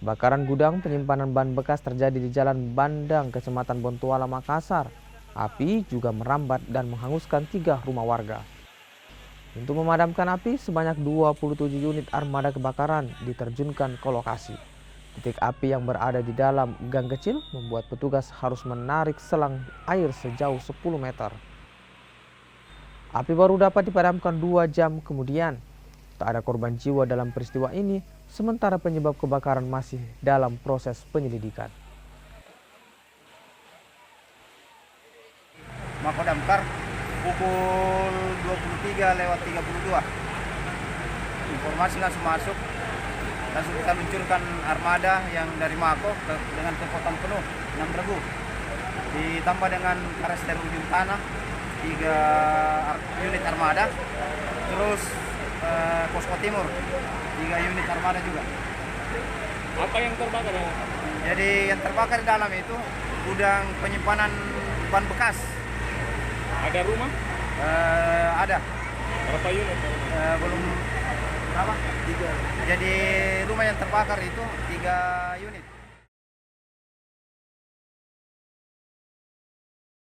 Kebakaran gudang penyimpanan ban bekas terjadi di Jalan Bandang, Kecamatan Bontoala, Makassar. Api juga merambat dan menghanguskan 3 rumah warga. Untuk memadamkan api, sebanyak 27 unit armada kebakaran diterjunkan ke lokasi. Titik api yang berada di dalam gang kecil membuat petugas harus menarik selang air sejauh 10 meter. Api baru dapat dipadamkan 2 jam kemudian. Tak ada korban jiwa dalam peristiwa ini, sementara penyebab kebakaran masih dalam proses penyelidikan. Mako damkar pukul 23:32. Informasi langsung masuk, langsung kita luncurkan armada yang dari Mako dengan kekuatan penuh 6 regu. Ditambah dengan Karester Ujung Tanah 3 unit armada, terus Posko Timur 3 unit armada juga. Apa yang terbakar? Jadi yang terbakar di dalam itu gudang penyimpanan ban bekas. Ada rumah? Ada. Berapa unit? Belum berapa? 3. Jadi rumah yang terbakar itu 3 unit.